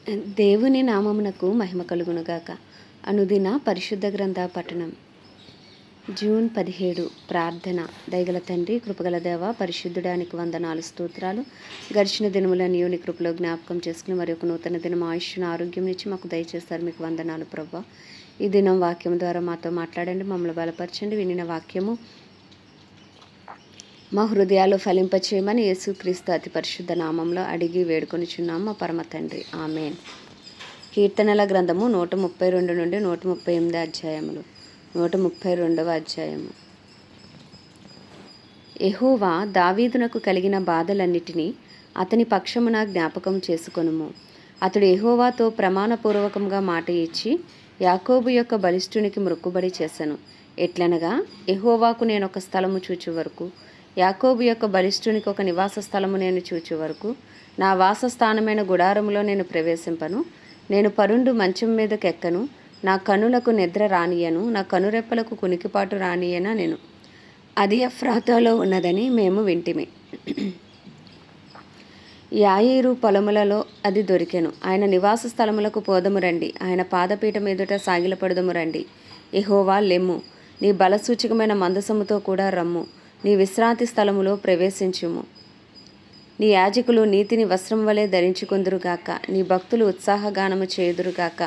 దేవుని నామమునకు మహిమ కలుగునుగాక. అనుదిన పరిశుద్ధ గ్రంథ పఠనం. జూన్ 17 ప్రార్థన. దయగల తండ్రి, కృపగల దేవ, పరిశుద్ధుడానికి వందనాలు, స్తోత్రాలు. గడిచిన దినములన్నీ నీ కృపలో జ్ఞాపకం చేసుకుని మరి ఒక నూతన దినం ఆయుష్ను ఆరోగ్యం ఇచ్చి మాకు దయచేస్తారు. మీకు వందనాలు ప్రభా. ఈ దినం వాక్యం ద్వారా మాతో మాట్లాడండి, మమ్మల్ని బలపరచండి. వినిన వాక్యము మా హృదయాలు ఫలింపచేయమని యేసుక్రీస్తు అతి పరిశుద్ధ నామంలో అడిగి వేడుకొనిచున్నాం మా పరమ తండ్రి. ఆమేన్. కీర్తనల గ్రంథము 132 నుండి 138 అధ్యాయములు. 132వ అధ్యాయము. యెహోవా దావీదునకు కలిగిన బాధలన్నిటినీ అతని పక్షమున జ్ఞాపకం చేసుకొనుము. అతడు యెహోవాతో ప్రమాణపూర్వకంగా మాట ఇచ్చి యాకోబు యొక్క బలిష్ఠునికి మొక్కుబడి చేసెను. ఎట్లనగా, యెహోవాకు నేను ఒక స్థలము చూచు వరకు, యాకోబు యొక్క బలిష్ఠునికి ఒక నివాస స్థలము నేను చూచు వరకు, నా వాసస్థానమైన గుడారములో నేను ప్రవేశింపను. నేను పరుండు మంచం మీదకెక్కను, నా కనులకు నిద్ర రానియను, నా కనురెప్పలకు కునికిపాటు రానియనా నేను. అది ఎఫ్రాతాలో ఉన్నదని మేము వింటిమి. యాయీరు పొలములలో అది దొరికెను. ఆయన నివాస స్థలములకు పోదము రండి, ఆయన పాదపీఠం ఎదుట సాగిలపడదము రండి. యెహోవా లెమ్ము, నీ బలసూచకమైన మందసముతో కూడా రమ్ము. నీ విశ్రాంతి స్థలములో ప్రవేశించుము. నీ యాజకులు నీతిని వస్త్రం వలె ధరించుకొందురుగాక, నీ భక్తులు ఉత్సాహగానము చేయుదురుగాక.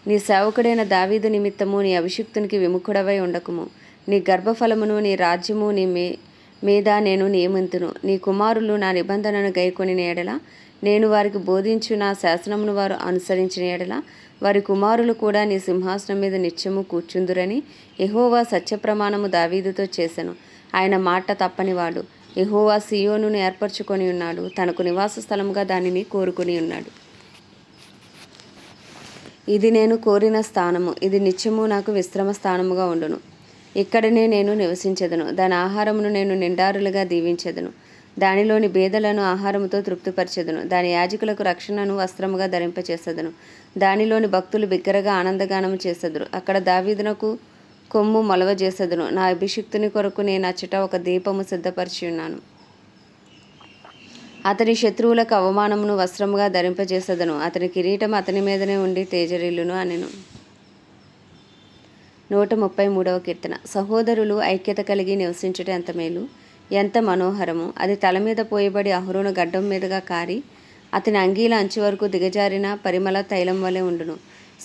నీ సేవకుడైన దావీదు నిమిత్తము నీ అభిషిక్తునికి విముఖుడవై ఉండకుము. నీ గర్భఫలమును, నీ రాజ్యము నీ మీద నేను నియమింతును. నీ కుమారులు నా నిబంధనను గైకొని ఎడల, నేను వారికి బోధించు నా శాసనమును వారు అనుసరించిన ఎడల, వారి కుమారులు కూడా నీ సింహాసనం మీద నిత్యము కూర్చుందురని యెహోవా సత్యప్రమాణము దావీదుతో చేసెను. ఆయన మాట తప్పనివాడు. యెహోవా సీయోనును ఏర్పరచుకొని ఉన్నాడు, తనకు నివాస స్థలముగా దానిని కోరుకొని ఉన్నాడు. ఇది నేను కోరిన స్థానము, ఇది నిత్యము నాకు విశ్రమ స్థానముగా ఉండును. ఇక్కడనే నేను నివసించెదను. దాని ఆహారమును నేను నిండారులుగా దీవించెదను. దానిలోని బేదలను ఆహారముతో తృప్తిపరచెదను. దాని యాజకులకు రక్షణను వస్త్రముగా ధరింపచేసెదను. దానిలోని భక్తులు బిగ్గరగా ఆనందగానము చేసెదరు. అక్కడ దావీదునకు కొమ్ము మొలవజేసెదను. నా అభిషిక్తుని కొరకు నేను అచ్చట ఒక దీపము సిద్ధపరిచి ఉన్నాను. అతని శత్రువులకు అవమానమును వస్త్రముగా ధరింపజేసెదను. అతని కిరీటం అతని మీదనే ఉండి తేజరిల్లును అనెను. 133వ కీర్తన. సహోదరులు ఐక్యత కలిగి నివసించుట ఎంత మేలు, ఎంత మనోహరము. అది తల మీద పోయబడి అహరోను గడ్డం మీదుగా కారి అతని అంగీల అంచు వరకు దిగజారిన పరిమళ తైలం వలె ఉండును.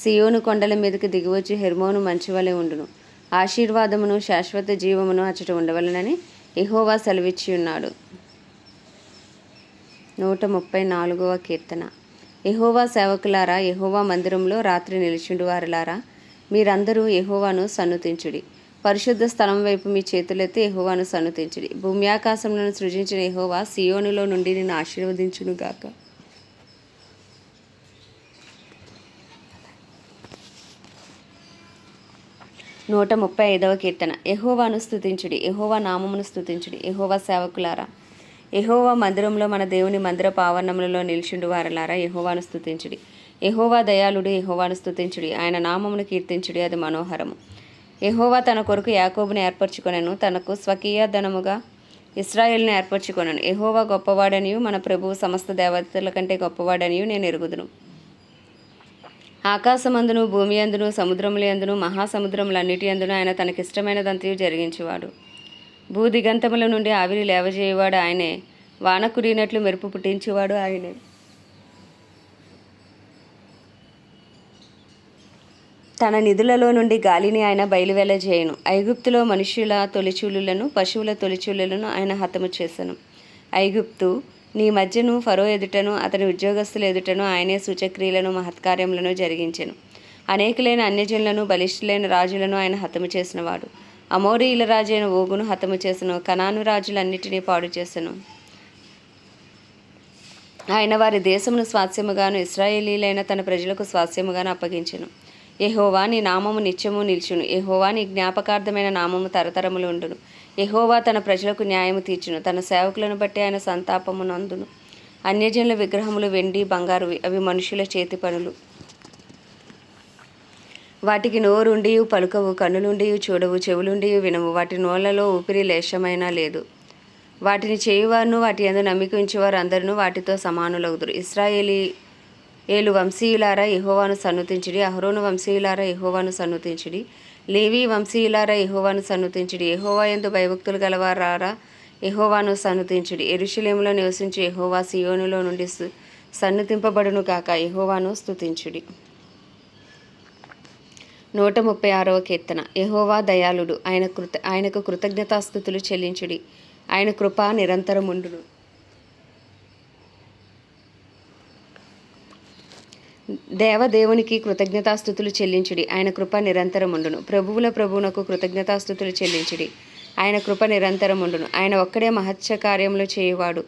సియోను కొండల మీదకి దిగివచ్చి హెర్మోను మంచు వలె ఉండును. ఆశీర్వాదమును శాశ్వత జీవమును అచ్చట ఉండవలనని యెహోవా సెలవిచ్చి ఉన్నాడు. 134వ కీర్తన. యెహోవా సేవకులారా, యెహోవా మందిరంలో రాత్రి నిలిచిండు వారులారా, మీరందరూ యెహోవాను సన్నుతించుడి. పరిశుద్ధ స్థలం వైపు మీ చేతులెత్తి యెహోవాను సన్నుతించుడి. భూమి ఆకాశములను సృజించిన యెహోవా సియోనులో నుండి నిన్ను ఆశీర్వదించునుగాక. 135వ కీర్తన. యెహోవాను స్తుతించుడి, యెహోవా నామమును స్తుతించుడి. యెహోవా సేవకులారా, యెహోవా మందిరంలో మన దేవుని మందిరపు ఆవరణములలో నిలిచిండు వారలారా, యెహోవాను స్తుతించుడి. యెహోవా దయాళుడు, యెహోవాను స్తుతించుడి. ఆయన నామమును కీర్తించుడి, అది మనోహరము. యెహోవా తన కొరకు యాకోబును ఏర్పరచుకొనెను, తనకు స్వకీయ ధనముగా ఇశ్రాయేలును ఏర్పరచుకొనెను. యెహోవా గొప్పవాడనియు మన ప్రభువు సమస్త దేవతల కంటే గొప్పవాడనియు నేను ఎరుగుదును. ఆకాశమందును, భూమి అందును, సముద్రముల యందును, మహాసముద్రములన్నిటి అందును ఆయన తనకిష్టమైనదంతయు జరిగించువాడు. భూదిగంతముల నుండి ఆవిరి లేవజేయువాడు ఆయనే. వాన కురినట్లు మెరుపు పుట్టించువాడు ఆయనే. తన నిధులలో నుండి గాలిని ఆయన బయలువెళ్ళజేయును. ఐగుప్తులో మనుష్యుల తొలిచూలులను, పశువుల తొలిచూలులను ఆయన హతము చేసెను. ఐగుప్తు నీ మధ్యను, ఫరో ఎదుటను, అతని ఉద్యోగస్తుల ఎదుటను ఆయనే సూచక్రియలను, మహత్కార్యములను జరిగించెను. అనేకులైన అన్యజనులను, బలిష్ఠులైన రాజులను ఆయన హతము చేసినవాడు. అమోరీయుల రాజైన ఓగును హతము చేసెను. కనాను రాజులన్నిటినీ పాడు చేసెను. ఆయన వారి దేశమును స్వాస్యముగాను, ఇశ్రాయేలీలైన తన ప్రజలకు స్వాస్యముగాను అప్పగించెను. యెహోవా నీ నామము నిత్యము నిల్చును. యెహోవా నీ జ్ఞాపకార్థమైన నామము తరతరములు ఉండును. యెహోవా తన ప్రజలకు న్యాయము తీర్చును. తన సేవకులను బట్టి ఆయన సంతాపము నందును. అన్యజనుల విగ్రహములు వెండి బంగారువి, అవి మనుషుల చేతి పనులు. వాటికి నోరుండియు పలుకవు, కన్నులుండియు చూడవు, చెవులుండియు వినవు. వాటి నోళ్లలో ఊపిరి లేశమైనా లేదు. వాటిని చేయువారును వాటి యందు నమ్మిక ఉంచేవారు అందరూ వాటితో సమానులగుదురు. ఏలు వంశీయులారా యెహోవాను సన్నుతించుడి. అహరోను వంశీయులారా యెహోవాను సన్నుతించుడి. లేవి వంశీయులారా యెహోవాను సన్నుతించుడి. యెహోవా యందు భయభక్తులు గలవారారా యెహోవాను సన్నుతించుడి. యెరూషలేములో నివసించు యెహోవా సీయోనులో నుండి సన్నుతింపబడును గాక. యెహోవాను స్తుతించుడి. 136వ కీర్తన. యెహోవా దయాళుడు, ఆయనకు కృతజ్ఞతాస్తుతులు చెల్లించుడి. ఆయన కృప నిరంతరముండును. దేవదేవునికి కృతజ్ఞతాస్తుతులు చెల్లించుడి. ఆయన కృప నిరంతరముండును. ప్రభువుల ప్రభువునకు కృతజ్ఞతాస్తుతులు చెల్లించుడి. ఆయన కృప నిరంతరముండును. ఆయన ఒక్కడే మహత్య కార్యములు చేయువాడు.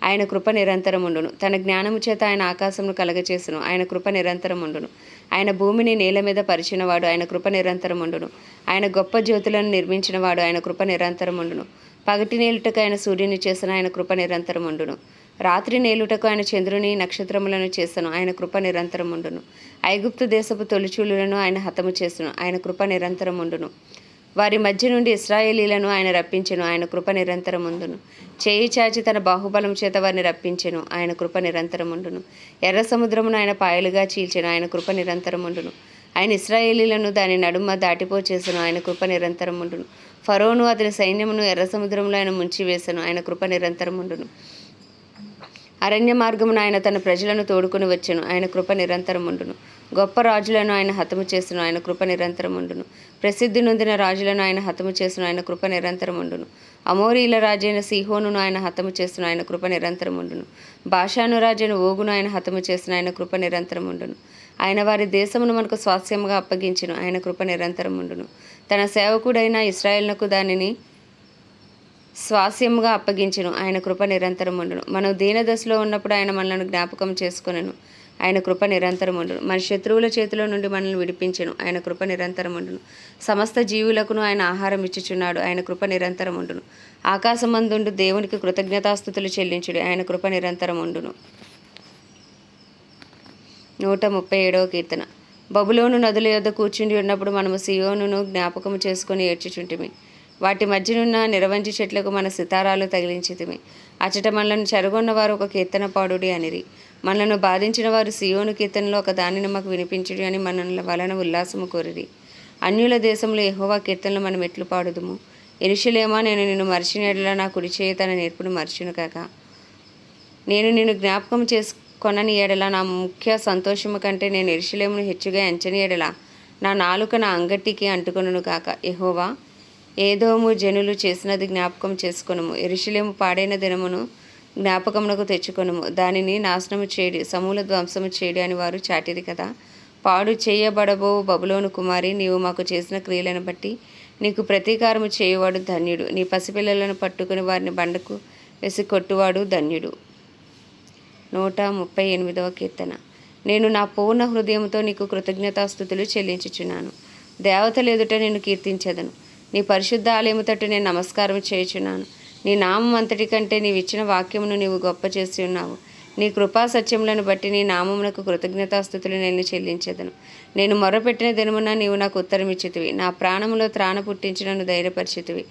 ఆయన కృప నిరంతరముండును. తన జ్ఞానము చేత ఆయన ఆకాశమును కలగచేసును. ఆయన కృప నిరంతరముండును. ఆయన భూమిని నేల మీద పరిచినవాడు. ఆయన కృప నిరంతరముండును. ఆయన గొప్ప జ్యోతులను నిర్మించినవాడు. ఆయన కృప నిరంతరముండును. పగటి నేలుటకు ఆయన సూర్యుని చేసిన. ఆయన కృప నిరంతరముండును. రాత్రి నేలుటకు ఆయన చంద్రుని నక్షత్రములను చేసను. ఆయన కృప నిరంతరముండును. ఐగుప్తు దేశపు తొలిచూలులను ఆయన హతము చేసును. ఆయన కృప నిరంతరముండును. వారి మధ్య నుండి ఇశ్రాయేలీలను ఆయన రప్పించెను. ఆయన కృప నిరంతరముండును. చేయి చాచి తన బాహుబలం చేత వారిని రప్పించెను. ఆయన కృప నిరంతరముండును. ఎర్ర సముద్రమును ఆయన పాయలుగా చీల్చెను. ఆయన కృప నిరంతరముండును. ఆయన ఇశ్రాయేలీలను దాని నడుమ దాటిపోచేసెను. ఆయన కృప నిరంతరముండును. ఫరోను అతని సైన్యమును ఎర్ర సముద్రంలో ఆయన ముంచివేసెను. ఆయన కృప నిరంతరముండును. అరణ్య మార్గమును ఆయన తన ప్రజలను తోడుకొని వచ్చెను. ఆయన కృప నిరంతరముండును. గొప్ప రాజులను ఆయన హతము చేసెను. ఆయన కృప నిరంతరముండును. ప్రసిద్ధి నొందిన రాజులను ఆయన హతము చేసెను. ఆయన కృప నిరంతరముండును. అమోరీల రాజైన సీహోనును ఆయన హతము చేసెను. ఆయన కృప నిరంతరముండును. బాషాను రాజైన ఓగును ఆయన హతము చేసెను. ఆయన కృప నిరంతరముండును. ఆయన వారి దేశమును మనకు స్వాస్యముగా అప్పగించెను. ఆయన కృప నిరంతరముండును. తన సేవకుడైన ఇశ్రాయేలునకు దానిని స్వాస్యముగా అప్పగించెను. ఆయన కృప నిరంతరముండును. మనం దీనదశలో ఉన్నప్పుడు ఆయన మనలను జ్ఞాపకం చేసుకొనెను. ఆయన కృప నిరంతరముండును. మన శత్రువుల చేతిలో నుండి మనల్ని విడిపించెను. ఆయన కృప నిరంతరముండును. సమస్త జీవులకును ఆయన ఆహారం ఇచ్చుచున్నాడు. ఆయన కృప నిరంతరముండును. ఆకాశమందుండు దేవునికి కృతజ్ఞతాస్తుతులు చెల్లించుడి. ఆయన కృప నిరంతరముండును. 137వ కీర్తన. బబులోను నదుల యొద్ద కూర్చుండి ఉన్నప్పుడు మనము సియోనును జ్ఞాపకము చేసుకుని ఏడ్చుచుంటిమి. వాటి మధ్యనున్న నిరవంజి చెట్లకు మన సితారాలు తగిలించితిమి. అచట మనలను చెరగొన్నవారు ఒక కీర్తన పాడుడి అనిరి. మనలను బాధించిన వారు సియోను కీర్తనలో ఒక దానిని మాకు వినిపించుడి అని మన వలన ఉల్లాసము కోరిరి. అన్యుల దేశంలో యెహోవా కీర్తనలు మనం ఎట్లు పాడుదుము. యెరూషలేమా, నేను నిన్ను మరిచిన ఎడల నా కుడి చేయి తన నేర్పును మర్చును కాక. నేను నిన్ను జ్ఞాపకం చేసుకొనని ఎడల నా ముఖ్య సంతోషము కంటే నేను యెరూషలేమును హెచ్చుగా ఎంచని ఎడల నా నాలుక నా అంగటికి అంటుకొనును కాక. యెహోవా, ఏదోము జనులు చేసినది జ్ఞాపకం చేసుకొనుము. యెరూషలేము పాడైన దినమును జ్ఞాపకమునకు తెచ్చుకొనుము. దానిని నాశనము చేయడి, సమూల ధ్వంసము చేయడి అని వారు చాటిరి కదా. పాడు చేయబడబో బబులోను కుమారి, నీవు మాకు చేసిన క్రియలను బట్టి నీకు ప్రతీకారము చేయువాడు ధన్యుడు. నీ పసిపిల్లలను పట్టుకుని వారిని బండకు వేసి కొట్టువాడు ధన్యుడు. 138వ కీర్తన. నేను నా పూర్ణ హృదయంతో నీకు కృతజ్ఞతాస్తుతులు చెల్లించుచున్నాను. దేవతల ఎదుట నేను కీర్తించెదను. నీ పరిశుద్ధ ఆలయము తట్టు నేను నమస్కారం చేయుచున్నాను. నీ నామం అంతటి కంటే నీవిచ్చిన వాక్యమును నీవు గొప్ప చేసి ఉన్నావు. నీ కృపా సత్యములను బట్టి నీ నామమునకు కృతజ్ఞతాస్తుతులు నేను చెల్లించెదను. నేను మొరపెట్టిన దినమున నీవు నాకు ఉత్తరమిచ్చితివి. నా ప్రాణములో త్రాణ పుట్టించి నన్ను ధైర్యపరిచితివి.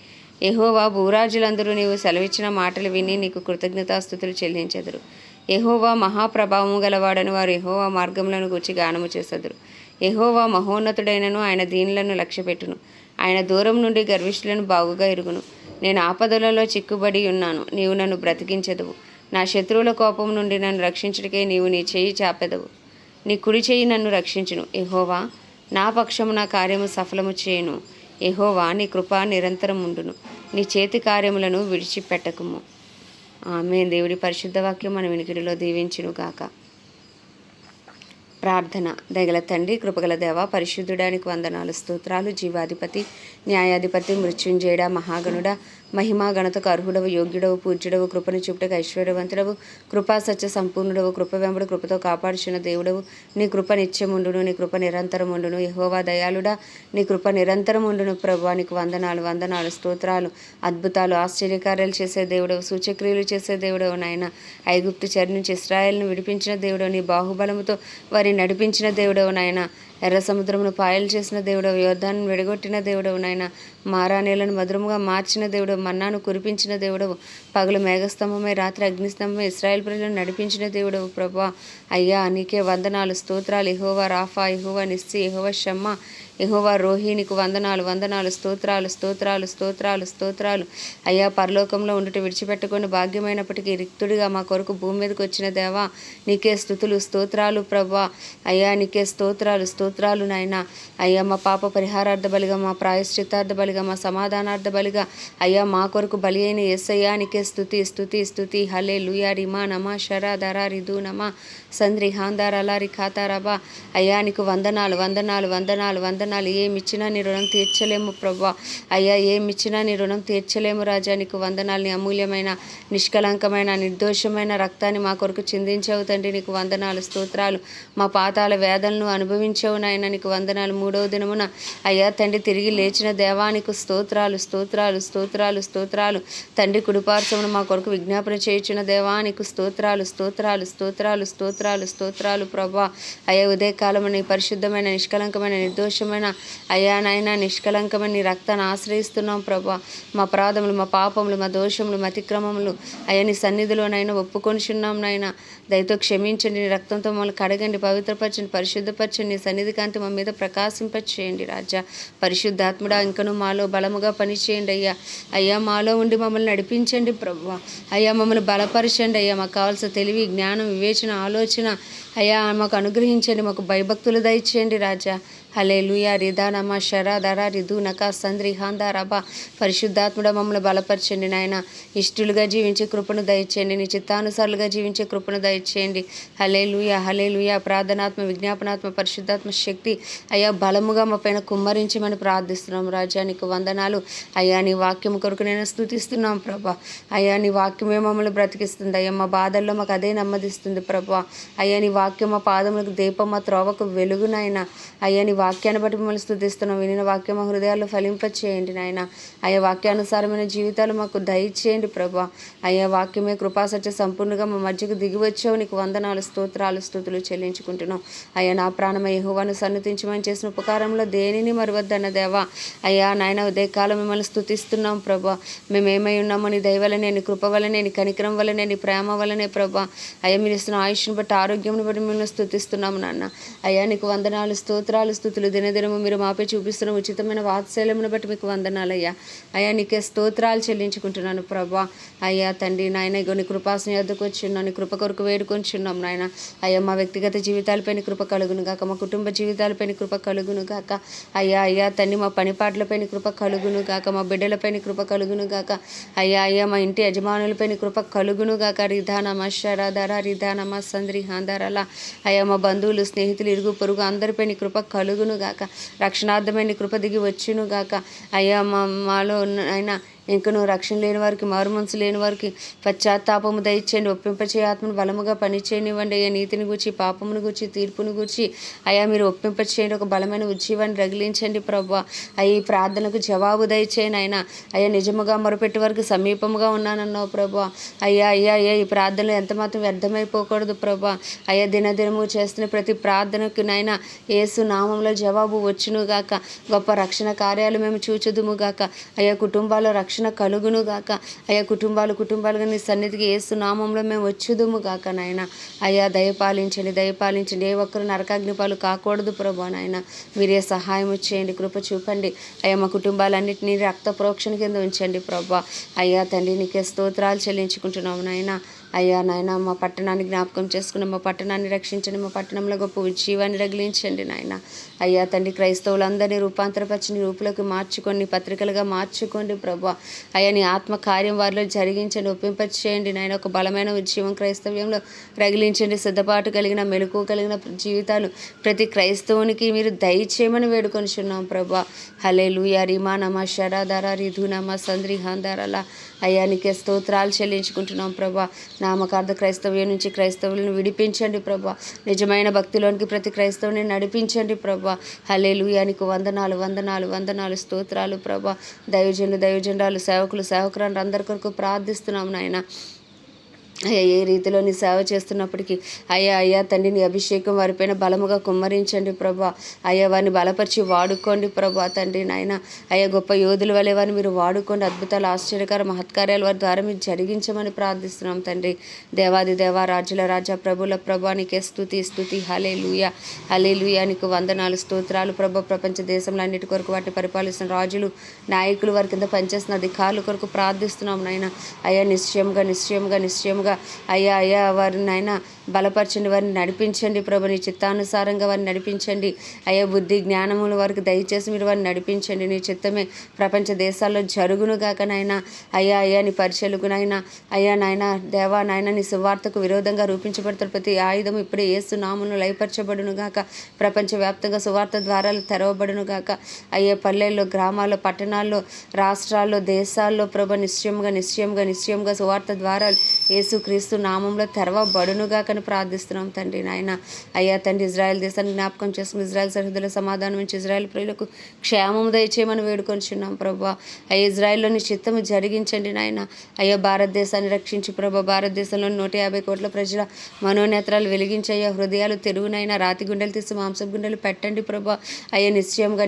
యెహోవా, భూరాజులందరూ నీవు సెలవిచ్చిన మాటలు విని నీకు కృతజ్ఞతాస్తుతులు చెల్లించెదరు. యెహోవా మహాప్రభావము గలవాడని వారు యెహోవా మార్గములను గూర్చి గానము చేసెదరు. యెహోవా మహోన్నతుడైనను, ఆయన దీనులను లక్ష్యపెట్టును. ఆయన దూరం నుండి గర్విష్ఠులను బాగుగా ఎరుగును. నేను ఆపదలలో చిక్కుబడి ఉన్నాను, నీవు నన్ను బ్రతికించెదవు. నా శత్రువుల కోపం నుండి నన్ను రక్షించుటకే నీవు నీ చేయి చాపెదవు. నీ కుడి చేయి నన్ను రక్షించును. యెహోవా, నా పక్షము నా కార్యము సఫలము చేయును. యెహోవా, నీ కృప నిరంతరం ఉండును. నీ చేతి కార్యములను విడిచిపెట్టకుము. ఆమేన్. దేవుడి పరిశుద్ధ వాక్యం మన వినికిడిలో దీవించును గాక. ప్రార్థన. దయగల తండ్రి, కృపగల దేవ, పరిశుద్ధుడానికి వందనాలు, స్తోత్రాలు. జీవాధిపతి, న్యాయాధిపతి, మృత్యుంజయుడ, మహాగణుడ, మహిమా గణతకు అర్హుడవు, యోగ్యుడవు, పూజ్యుడవు, కృపను చూపుటకు ఐశ్వర్యవంతుడవు, కృపా సత్య సంపూర్ణుడవు, కృప వెంబడి కృపతో కాపాడుచున్న దేవుడవు. నీ కృప నిత్యముండును, నీ కృప నిరంతరముండును. యెహోవా దయాళుడా, నీ కృప నిరంతరముండును. ప్రభువా, నీకు వందనాలు, వందనాలు, స్తోత్రాలు. అద్భుతాలు, ఆశ్చర్యకార్యాలు చేసే దేవుడవు, సూచక్రియలు చేసే దేవుడవు నాయన. ఐగుప్తు చెర నుంచి ఇశ్రాయేలును విడిపించిన దేవుడవు, నీ బాహుబలముతో వారిని నడిపించిన దేవుడవు నాయన. ఎర్ర సముద్రమును పాయలు చేసిన దేవుడవు, యోర్దాను విడగొట్టిన దేవుడవు నాయన. మారానేలను మధురముగా మార్చిన దేవుడవు, మన్నాను కురిపించిన దేవుడవు, పగలు మేఘస్తంభమై రాత్రి అగ్నిస్తంభమై ఇశ్రాయేలు ప్రజలను నడిపించిన దేవుడవు ప్రభా. అయ్యా నీకే వందనాలు, స్తోత్రాలు. యెహోవా రాఫా, యెహోవా నిస్సి, యెహోవా షమ్మా, యెహోవా రోహి, నీకు వందనాలు, వందనాలు, స్తోత్రాలు, స్తోత్రాలు, స్తోత్రాలు, స్తోత్రాలు. అయ్యా పరలోకంలో ఉండుట విడిచిపెట్టుకొని భాగ్యమైనప్పటికీ రిక్తుడిగా మా కొరకు భూమి మీదకి వచ్చిన దేవా, నీకే స్తుతులు, స్తోత్రాలు ప్రభా. అయ్యా నీకే స్తోత్రాలు, స్తోత్రాలు నాయన. అయ్యా మా పాప పరిహారార్థ బలిగా, మా ప్రాయశ్చిత్తార్థ బలిగా, మా సమాధానార్థ బలిగా, అయ్యా మా కొరకు బలి అయిన యేసయ్యా నీకే స్తుతి, స్తుతి, స్తుతి. హల్లెలూయా. రిమా నమా షరా దరా రిదు నమా సంద్రి హాందార్ అలారి ఖాతారాబా. అయ్యా నీకు వందనాలు, వందనాలు, వందనాలు, వందనాలు. ఏమిచ్చినా నీ రుణం తీర్చలేము ప్రభా. అయ్యా ఏమిచ్చినా నీ రుణం తీర్చలేము రాజా. నీకు వందనాలు. నీ అమూల్యమైన, నిష్కలంకమైన, నిర్దోషమైన రక్తాన్ని మా కొరకు చిందించావు తండ్రి. నీకు వందనాలు, స్తోత్రాలు. మా పాతాల వేదనను అనుభవించావు నాయన. నీకు వందనాలు. మూడవ దినమున అయ్యా తండ్రి తిరిగి లేచిన దేవానికి స్తోత్రాలు, స్తోత్రాలు, స్తోత్రాలు, స్తోత్రాలు. తండ్రి కుడిపార్శ్వమున మా కొరకు విజ్ఞాపన చేయుచున్న దేవానికి స్తోత్రాలు, స్తోత్రాలు, స్తోత్రాలు, స్తోత్రాలు, స్తోత్రాలు ప్రభా. అయ్యా ఉదయకాలము నీ పరిశుద్ధమైన, నిష్కలంకమైన, నిర్దోషమైన అయ్యా నాయన నిష్కలంకమైన నీ రక్తాన్ని ఆశ్రయిస్తున్నాం ప్రభా. మా అపరాధములు, మా పాపములు, మా దోషములు, మా అతిక్రమములు అయ్యా నీ సన్నిధిలోనైనా ఒప్పుకొనిచున్నాం నాయన. దయతో క్షమించండి. నీ రక్తంతో మమ్మల్ని కడగండి, పవిత్రపరచండి, పరిశుద్ధపరచండి. నీ సన్నిధి కాంతి మా మీద ప్రకాశింపచేయండి రాజా. పరిశుద్ధాత్ముడా ఇంకను మాలో బలముగా పనిచేయండి అయ్యా. అయ్యా మాలో ఉండి మమ్మల్ని నడిపించండి ప్రభా. అయ్యా మమ్మల్ని బలపరచండి అయ్యా. మాకు కావాల్సిన తెలివి, జ్ఞానం, వివేచన, ఆలోచన అయ్యా మాకు అనుగ్రహించండి. మాకు భయభక్తులు దయచేయండి రాజా. హల్లెలూయా. రిదానమా షరా దరా రిదు నకా సంద్రి హాందా రబా. పరిశుద్ధాత్ముడ మమ్మల్ని బలపరచండి నాయన. ఇష్టలుగా జీవించే కృపను దయచేయండి. నీ చిత్తానుసారులుగా జీవించే కృపను దయచేయండి. హల్లెలూయా, హల్లెలూయా. ప్రార్థనాత్మ, విజ్ఞాపనాత్మ, పరిశుద్ధాత్మ శక్తి అయ్యా బలముగా మా పైన కుమ్మరించమని ప్రార్థిస్తున్నాం రాజా. నీకు వందనాలు అయ్యా. నీ వాక్యం కొరకు నేను స్తుతిస్తున్నాం ప్రభా. అయ్యా నీ వాక్యమే మమ్మల్ని బ్రతికిస్తుంది అయ్యా. మా బాధల్లో మాకు అదే నెమ్మదిస్తుంది ప్రభా. అయ్యా నీ వాక్యం మా పాదములకు దీపం, మా త్రోవకు వెలుగునైనా. అయ్యా నీ వాక్యాన్ని బట్టి మిమ్మల్ని స్తుతిస్తున్నాం. వినిన వాక్యం మా హృదయాల్లో ఫలింపచేయండి నాయన. అయ్యా వాక్యానుసారమైన జీవితాలు మాకు దయచేయండి ప్రభా. అయ్యా వాక్యమే కృపాసత్య సంపూర్ణంగా మా మధ్యకు దిగి వచ్చావు. నీకు వందనాలు, స్తోత్రాలు, స్తుతులు చెల్లించుకుంటున్నాం. అయ్యా నా ప్రాణమై యెహోవాను సన్నుతించమని చేసిన ఉపకారంలో దేనిని మరువద్దన్న దేవా. అయ్యా నాయన ఉదయకాలం మిమ్మల్ని స్తుతిస్తున్నాం ప్రభా. మేమేమై ఉన్నామో నీ దయ వలనే, నీ కృప వలనే, నీ కనికరం వలనే, నీ ప్రేమ వలనే ప్రభా. అయ్యా మీరు ఇస్తున్న ఆయుష్ను బట్టి, ఆరోగ్యం బట్టి మిమ్మల్ని స్తుతిస్తున్నాము నాన్న. అయ్యా నీకు వందనాలు, స్తోత్రాలు, స్తుతులు. దినదినము మీరు మాపై చూపిస్తున్న ఉచితమైన వాత్సల్యమును బట్టి మీకు వందనాలయ్యా. అయ్యా నీకే స్తోత్రాలు చెల్లించుకుంటున్నాను ప్రభా. అయ్యా తండ్రి నాయన ఇగో నీ కృపాసన యొద్దకు వచ్చున్నాను. నీ కృప కొరకు వేడుకొంచున్నాం నాయన. అయ్యా మా వ్యక్తిగత జీవితాలపై నీ కృప కలుగును గాక, మా కుటుంబ జీవితాలపై నీ కృప కలుగును గాక. అయ్యా అయ్యా తండ్రి మా పనిపాట్లపై నీ కృప కలుగును గాక, మా బిడ్డలపై నీ కృప కలుగును గాక. అయ్యా అయ్యా మా ఇంటి యజమానులపై నీ కృప కలుగును గాక. రిధానమ శరాధర రిధానమ సంద్రి హాందరలా. అయ్యా మా బంధువులు, స్నేహితులు, ఇరుగు పొరుగు అందరిపై నీ కృప కలుగును గాక. రక్షణార్థమైన కృప దిగి వచ్చును గాక. అయ్యా మాలో అయినా ఇంకను రక్షణ లేని వారికి, మారు మనసు లేని వారికి పశ్చాత్తాపము దయచేయండి. ఒప్పింపచే ఆత్మను బలముగా పనిచేయనివ్వండి అయ్యా. నీతిని గూర్చి, పాపమును గూర్చి, తీర్పును గూర్చి అయ్యా మీరు ఒప్పింపచేయండి. ఒక బలమైన ఉజ్జీవాన్ని రగిలించండి ప్రభా. అయ్యా ఈ ప్రార్థనకు జవాబు దయచేయండి అయినా. అయ్యా నిజముగా మొరపెట్టే వరకు సమీపముగా ఉన్నానన్నావు ప్రభా. అయ్యా అయ్యా అయ్యా ఈ ప్రార్థనలు ఎంత మాత్రం వ్యర్థమైపోకూడదు ప్రభా. అయ్యా దినదినము చేస్తున్న ప్రతి ప్రార్థనకు నైనా యేసు నామంలో జవాబు వచ్చును గాక. గొప్ప రక్షణ కార్యాలు మేము చూచుదుము గాక. అయ్యా కుటుంబాల్లో రక్షణ కలుగును గాక. అయ్యా కుటుంబాలుగా నీ సన్నిధికి యేసు నామంలో మేము వచ్చుదుము గాక నాయన. అయ్యా దయపాలించండి, దయపాలించండి. ఏ ఒక్కరు నరకాగ్ని పాలు కాకూడదు ప్రభా నాయన. మీరే సహాయం చేయండి, కృప చూపండి. అయ్యా మా కుటుంబాలన్నింటినీ రక్త ప్రోక్షణ కింద ఉంచండి ప్రభా. అయ్యా తండ్రి నీకే స్తోత్రాలు చెల్లించుకుంటున్నాము నాయన. అయ్యా నాయన మా పట్టణాన్ని జ్ఞాపకం చేసుకుని మా పట్టణాన్ని రక్షించండి. మా పట్టణంలో గొప్ప ఉజ్జీవాన్ని రగిలించండి నాయన. అయ్యా తండ్రి క్రైస్తవులందరినీ రూపాంతరపరిచి నీ రూపులోకి మార్చుకోండి, పత్రికలుగా మార్చుకోండి ప్రభా. అయ్యా నీ ఆత్మ కార్యం వారిలో జరిగించండి, ఒప్పింపచేయండి నాయన. ఒక బలమైన ఉజ్జీవం క్రైస్తవ్యంలో రగిలించండి. సిద్ధపాటు కలిగిన, మెలకువ కలిగిన జీవితాలు ప్రతి క్రైస్తవునికి మీరు దయచేయమని వేడుకొనిచున్నాం ప్రభా. హల్లెలూయా. రిమా నమ శరాధర రిధు నమ సంద్రి హాందరలా. అయ్యా నీకే స్తోత్రాలు చెల్లించుకుంటున్నాం ప్రభా. నామకార్థ క్రైస్తవ్యం నుంచి క్రైస్తవులను విడిపించండి ప్రభా. నిజమైన భక్తిలోనికి ప్రతి క్రైస్తవుని నడిపించండి ప్రభా. హల్లెలూయా. నీకు వందనాలు, వందనాలు, వందనాలు, స్తోత్రాలు ప్రభా. దైవజనులు, దైవజనురాలు, సేవకులు, సేవకురాలు అందరి కొరకు ప్రార్థిస్తున్నాం నాయన. అయ్యా ఏ రీతిలో నీ సేవ చేస్తున్నప్పటికీ అయ్యా తండ్రి నీ అభిషేకం వారిపైన బలముగా కుమ్మరించండి ప్రభా. అయ్యా వారిని బలపరిచి వాడుకోండి ప్రభా తండ్రి నాయన. అయ్యా గొప్ప యోధుల వలె వారిని మీరు వాడుకోండి. అద్భుతాలు ఆశ్చర్యకర మహత్కార్యాలు వారి ద్వారా మీరు జరిగించమని ప్రార్థిస్తున్నాం తండ్రి. దేవాది దేవా రాజుల రాజా ప్రభుల ప్రభా నీకే స్తుతి హల్లెలూయా హల్లెలూయా. నీకు వందనాలు స్తోత్రాలు ప్రభా. ప్రపంచ దేశంలో అన్నిటి కొరకు వాటిని పరిపాలిస్తున్న రాజులు నాయకులు వారి కింద పనిచేస్తున్న అధికారుల కొరకు ప్రార్థిస్తున్నాం నాయన. అయ్యా నిశ్చయంగా అయ్యా వారిని నాయన బలపరచండి, వారిని నడిపించండి ప్రభు. నీ చిత్తానుసారంగా వారిని నడిపించండి అయ్యా. బుద్ధి జ్ఞానములు వారికి దయచేసి మీరు వారిని నడిపించండి. నీ చిత్తమే ప్రపంచ దేశాల్లో జరుగునుగాక నాయన. అయ్యా నీ పరిచయలకు నాయన దేవా నాయన నీ సువార్తకు విరోధంగా రూపించబడుతున్న ప్రతి ఆయుధం ఇప్పుడే యేసు నామములో లయపరచబడును గాక. ప్రపంచవ్యాప్తంగా సువార్త ద్వారాలు తెరవబడును గాక. అయ్యే పల్లెల్లో, గ్రామాల్లో, పట్టణాల్లో, రాష్ట్రాల్లో, దేశాల్లో ప్రభు నిశ్చయంగా సువార్త ద్వారాలు యేసుక్రీస్తు నామంలో తెరవబడునుగా కని ప్రార్థిస్తున్నాం తండ్రి నాయన. అయ్యా తండ్రి ఇజ్రాయెల్ దేశాన్ని జ్ఞాపకం చేసుకుని ఇజ్రాయెల్ సరిహద్దుల సమాధానం నుంచి ఇజ్రాయెల్ ప్రజలకు క్షేమము దయచేయమని వేడుకొంచున్నాం ప్రభా. అయ్యా ఇజ్రాయెల్లోని చిత్తము జరిగించండి నాయన. అయ్యా భారతదేశాన్ని రక్షించి ప్రభా. భారతదేశంలోని 150 కోట్ల ప్రజల మనోనేత్రాలు వెలిగించి అయ్యా హృదయాలు తెరువునైనా రాతి గుండెలు తీసి మాంసపు గుండెలు పెట్టండి ప్రభా. అయ్యా నిశ్చయంగా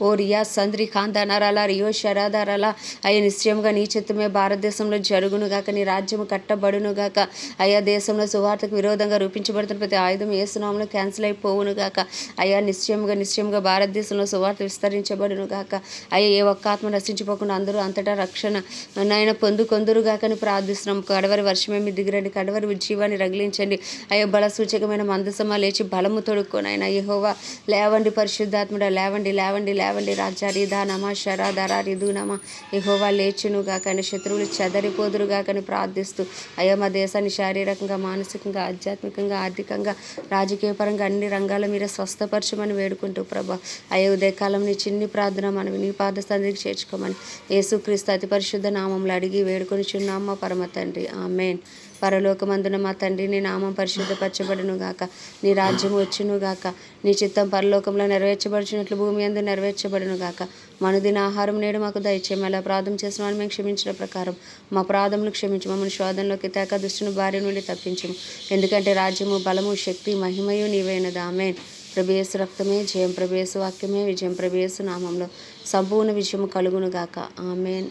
ఓ రియా సంద్రి కాంతానారాలా రియో శరాధారాలా అయ్యా నిశ్చయంగా నీ చిత్తమే భారతదేశంలో జరుగునుగాక. నీ రాజ్యము కట్టబడునుగాక. అయ్యా దేశంలో సువార్తకు విరోధంగా రూపించబడుతున్న ప్రతి ఆయుధం యేసునామములో క్యాన్సిల్ అయిపోవునుగాక. అయ్యా నిశ్చయంగా భారతదేశంలో సువార్త విస్తరించబడునుగాక. అయ్యా ఏ ఒక్క ఆత్మ నశించిపోకుండా అందరూ అంతటా రక్షణ నాయన పొందుకొందురుగాకని ప్రార్థిస్తున్నాం. కడవరి వర్షమే మీ దిగిరండి, కడవరి ఉజ్జీవాన్ని రగిలించండి. అయ్యా బల సూచకమైన మందసమా లేచి బలము తొడుక్కోనైనా యెహోవా లేవండి. పరిశుద్ధాత్ముడా లేవండి రాజా రిధానమా శరాధరా రిధునమా యెహోవా లేచునుగాక. అని శత్రువులు చెదరిపోదురుగాకని ప్రార్థిస్తూ అయ్యా మా దేశాన్ని శారీరకంగా, మానసికంగా, ఆధ్యాత్మికంగా, ఆర్థికంగా, రాజకీయ పరంగా అన్ని రంగాల్లో మీరే స్వస్థపరచమని వేడుకుంటూ ప్రభా. అయ్యా ఉదయకాలం నీ చిన్ని ప్రార్థన మనవి నీ పాదస్థానికి చేర్చుకోమని యేసుక్రీస్తు అతి పరిశుద్ధ నామంలో అడిగి వేడుకొని చున్నామా పరమ తండ్రి ఆమేన్. పరలోకమందున మా తండ్రి నీ నామం పరిశుద్ధపరచబడును గాక. నీ రాజ్యం వచ్చును గాక. నీ చిత్తం పరలోకంలో నెరవేర్చబడుచున్నట్లు భూమి యందు నెరవేర్చబడును గాక. మనుదిన ఆహారం నేడు మాకు దయచేయము. అలా అపరాధం చేసిన వారిని మేము క్షమించిన ప్రకారం మా అపరాధములు క్షమించు. మమ్మల్ని శోధనలోకి తేక దుష్టుని బారి నుండి తప్పించము. ఎందుకంటే రాజ్యము, బలము, శక్తి, మహిమయు నీవైనది ఆమేన్. ప్రభు యేసు రక్తమే జయం, ప్రభు యేసు వాక్యమే విజయం, ప్రభు యేసు నామంలో సంపూర్ణ విజయము కలుగును గాక. ఆమేన్.